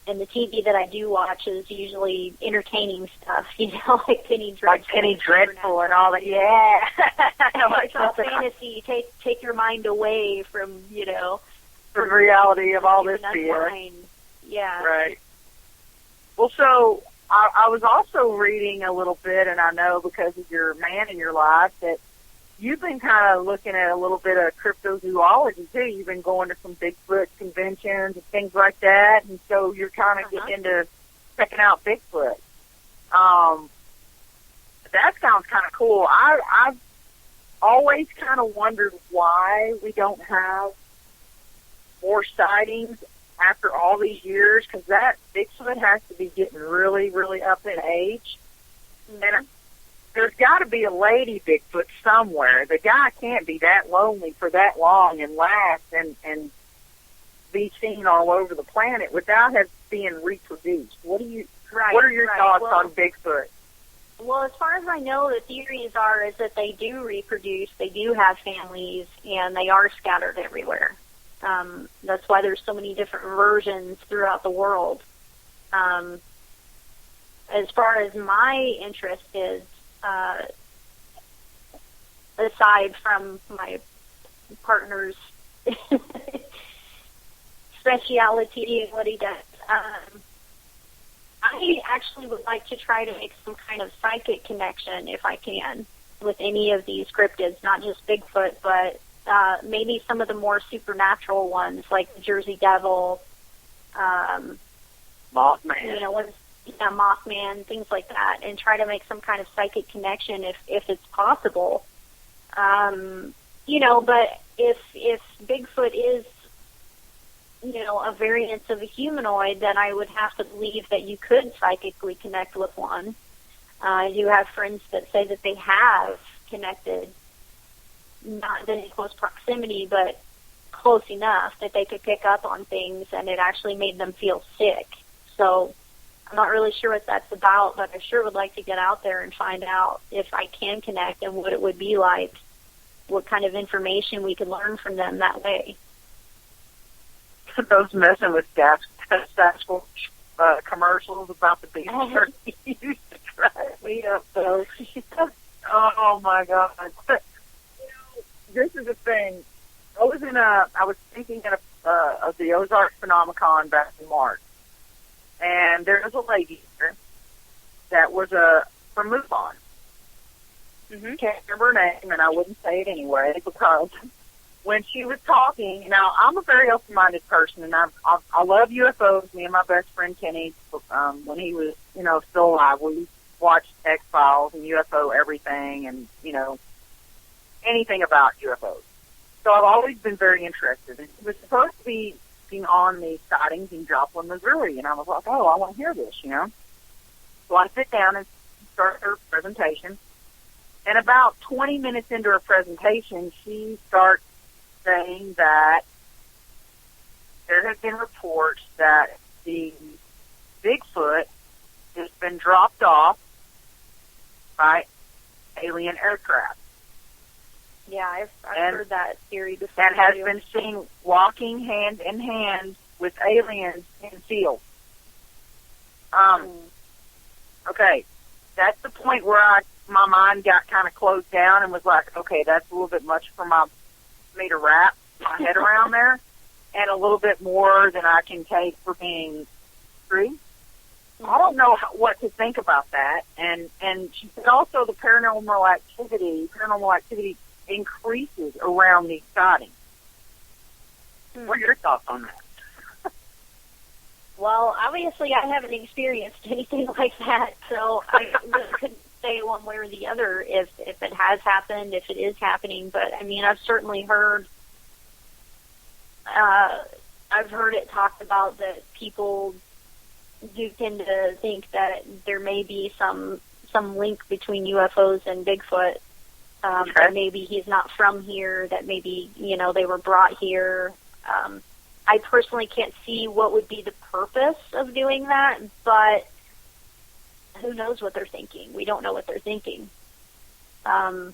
And the TV that I do watch is usually entertaining stuff, like Penny Dreadful. Like Penny Dreadful and all that, yeah. It's all fantasy. Take your mind away from, the reality of all this fear. Yeah. Right. Well, so I was also reading a little bit, and I know because of your man in your life that you've been kind of looking at a little bit of cryptozoology, too. You've been going to some Bigfoot conventions and things like that, and so you're kind of getting into checking out Bigfoot. That sounds kind of cool. I've always kind of wondered why we don't have more sightings after all these years, because that Bigfoot has to be getting really, really up in age. Mm-hmm. And there's got to be a lady Bigfoot somewhere. The guy can't be that lonely for that long and last and be seen all over the planet without him being reproduced. What are your thoughts on Bigfoot? Well, as far as I know, the theories is that they do reproduce, they do have families, and they are scattered everywhere. That's why there's so many different versions throughout the world. As far as my interest is, aside from my partner's speciality and what he does, I actually would like to try to make some kind of psychic connection, if I can, with any of these cryptids, not just Bigfoot, but maybe some of the more supernatural ones, like the Jersey Devil, Mothman. Mothman, things like that, and try to make some kind of psychic connection if it's possible. But if Bigfoot is, a variant of a humanoid, then I would have to believe that you could psychically connect with one. I do have friends that say that they have connected, not in close proximity, but close enough that they could pick up on things, and it actually made them feel sick. So I'm not really sure what that's about, but I sure would like to get out there and find out if I can connect and what it would be like, what kind of information we could learn from them that way. Those messing with Sasquatch commercials about the beef jerky used to drive me up, though. Oh, my God. But, this is the thing. I was thinking of the Ozark Phenomenon back in March. And there was a lady here that was from MUFON. Mm-hmm. Can't remember her name, and I wouldn't say it anyway because when she was talking, now I'm a very open-minded person, and I love UFOs. Me and my best friend Kenny, when he was still alive, we watched X-Files and UFO everything, and anything about UFOs. So I've always been very interested. And she was supposed to be on the sightings in Joplin, Missouri, and I was like, oh, I want to hear this, So I sit down and start her presentation, and about 20 minutes into her presentation, she starts saying that there have been reports that the Bigfoot has been dropped off by alien aircraft. Yeah, I've heard that theory before. And has been seen walking hand in hand with aliens in fields. Okay, that's the point where my mind got kind of closed down and was like, okay, that's a little bit much for me to wrap my head around there, and a little bit more than I can take for being true. I don't know what to think about that. And she said also the paranormal activity increases around these sightings. What are your thoughts on that? Well, obviously I haven't experienced anything like that, so I really couldn't say one way or the other if it has happened, if it is happening. But, I mean, I've certainly heard it talked about that people do tend to think that there may be some link between UFOs and Bigfoot. That maybe he's not from here, that maybe, they were brought here. I personally can't see what would be the purpose of doing that, but who knows what they're thinking. We don't know what they're thinking. I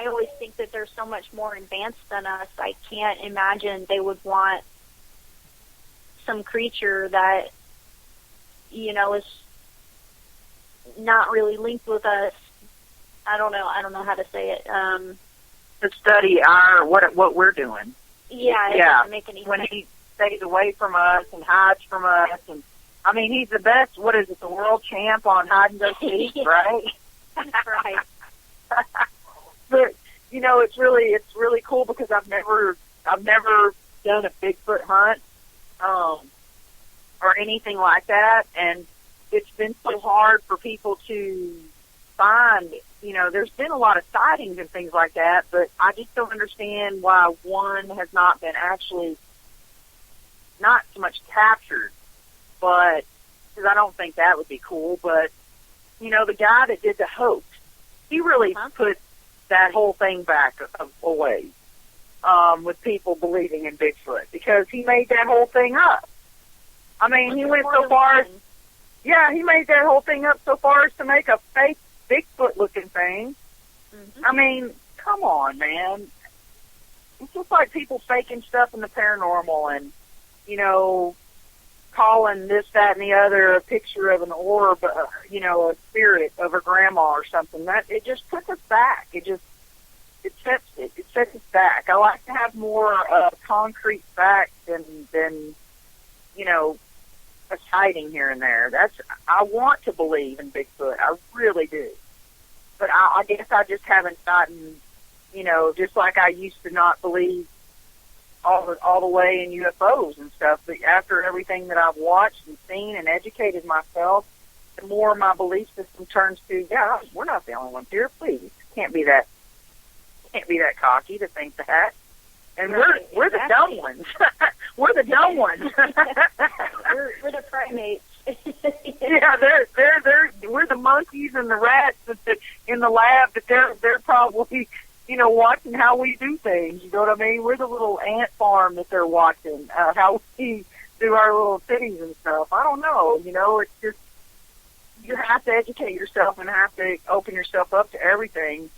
always think that they're so much more advanced than us. I can't imagine they would want some creature that, you know, is not really linked with us. I don't know how to say it. To study what we're doing. Yeah, it yeah. doesn't make any sense. When he stays away from us and hides from us, and I mean, he's the best. What is it? The world champ on hide and go seek, right? Right. But you know, it's really cool because I've never done a Bigfoot hunt or anything like that, and it's been so hard for people to find. You know, there's been a lot of sightings and things like that, but I just don't understand why one has not been actually not so much captured, but because I don't think that would be cool. But you know, the guy that did the hoax, he really put that whole thing back away with people believing in Bigfoot, because he made that whole thing up. I mean, he went so far as, he made that whole thing up so far as to make a fake Bigfoot-looking thing. I mean, come on, man. It's just like people faking stuff in the paranormal and, you know, calling this, that, and the other a picture of an orb, you know, a spirit of a grandma or something. That it just puts us back. It sets us back. I like to have more concrete facts than you know, a sighting here and there. I want to believe in Bigfoot. I really do. But I guess I just haven't gotten, you know, just like I used to not believe all the way in UFOs and stuff. But after everything that I've watched and seen and educated myself, the more my belief system turns to, we're not the only ones here. Please, can't be that cocky to think that. And we're the dumb ones. We're the dumb ones. we're the primates. Yeah, we're the monkeys and the rats in the lab that they're probably, you know, watching how we do things. You know what I mean? We're the little ant farm that they're watching, how we do our little cities and stuff. I don't know. You know, it's just, you have to educate yourself and have to open yourself up to everything.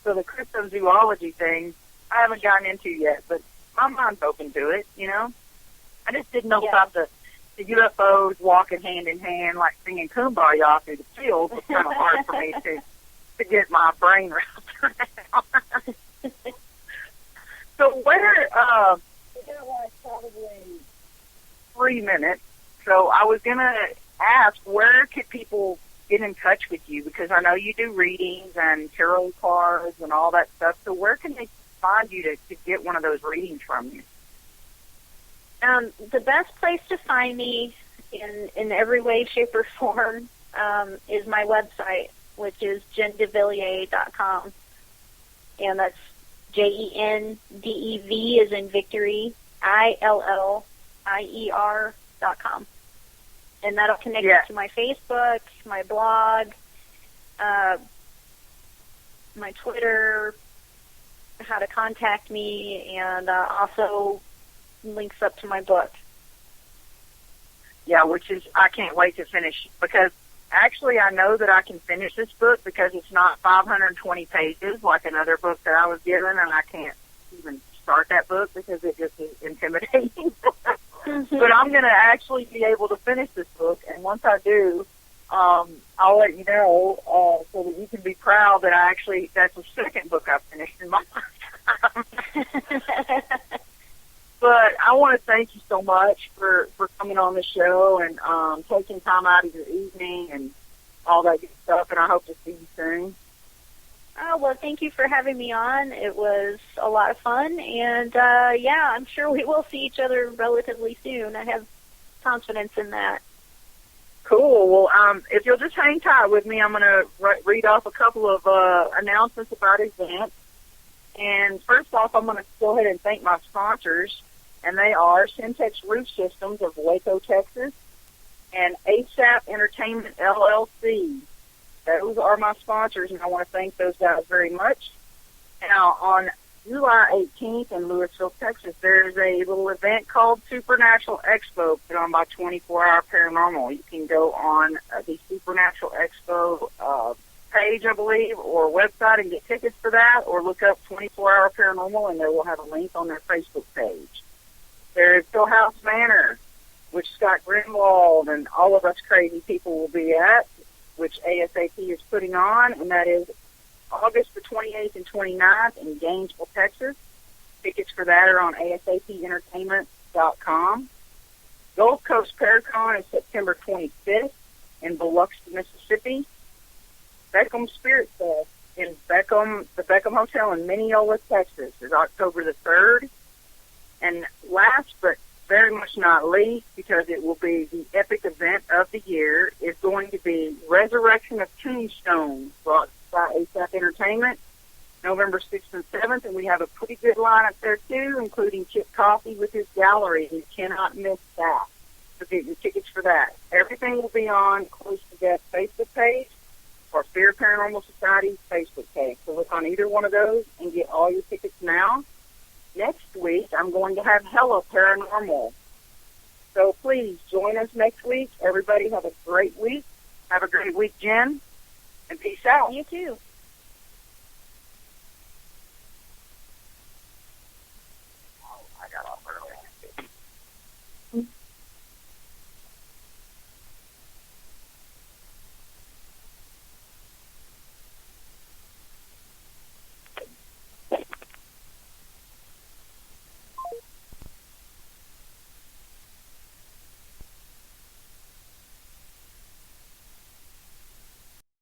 So the cryptozoology thing, I haven't gotten into yet, but my mind's open to it, you know? I just didn't know about the UFOs walking hand in hand, like singing Kumbaya through the field. It's kind of hard for me to get my brain wrapped around. So where, we got like probably 3 minutes, so I was going to ask, where could people get in touch with you? Because I know you do readings and tarot cards and all that stuff, so where can they find you to get one of those readings from you? The best place to find me in every way, shape, or form is my website, which is jendevilliers.com. And that's JENDEV as in victory, ILLIER.com. And that'll connect you to my Facebook, my blog, my Twitter, how to contact me, and also links up to my book. Yeah, which is, I can't wait to finish, because actually I know that I can finish this book because it's not 520 pages like another book that I was given, and I can't even start that book because it just is intimidating. But I'm going to actually be able to finish this book, and once I do, I'll let you know so that you can be proud that that's the second book I've finished in my lifetime. But I want to thank you so much for coming on the show and taking time out of your evening and all that good stuff, and I hope to see you soon. Oh, well, thank you for having me on. It was a lot of fun, and I'm sure we will see each other relatively soon. I have confidence in that. Cool. Well, if you'll just hang tight with me, I'm going to read off a couple of announcements about events. And first off, I'm going to go ahead and thank my sponsors, and they are Syntex Roof Systems of Waco, Texas, and ASAP Entertainment, LLC. Those are my sponsors, and I want to thank those guys very much. Now, on July 18th in Lewisville, Texas, there's a little event called Supernatural Expo put on by 24-Hour Paranormal. You can go on the Supernatural Expo page, I believe, or website and get tickets for that, or look up 24-Hour Paranormal, and they will have a link on their Facebook page. There's Philhouse Manor which Scott Grimwald and all of us crazy people will be at, which ASAP is putting on, and that is August the 28th and 29th in Gainesville, Texas. Tickets for that are on asapentertainment.com. Gulf Coast Paracon is September 25th in Biloxi, Mississippi. Beckham Spirit Fest in Beckham, the Beckham Hotel in Mineola, Texas is October the 3rd. And last but very much not least, because it will be the epic event of the year, is going to be Resurrection of Tombstone, brought by ASAP Entertainment, November 6th and 7th, and we have a pretty good lineup there too, including Chip Coffey with his gallery. You cannot miss that. So get your tickets for that. Everything will be on Close to Death Facebook page or FEAR Paranormal Society Facebook page. So look on either one of those and get all your tickets now. Next week, I'm going to have Hello Paranormal. So please join us next week. Everybody have a great week. Have a great week, Jen, and peace out. You too.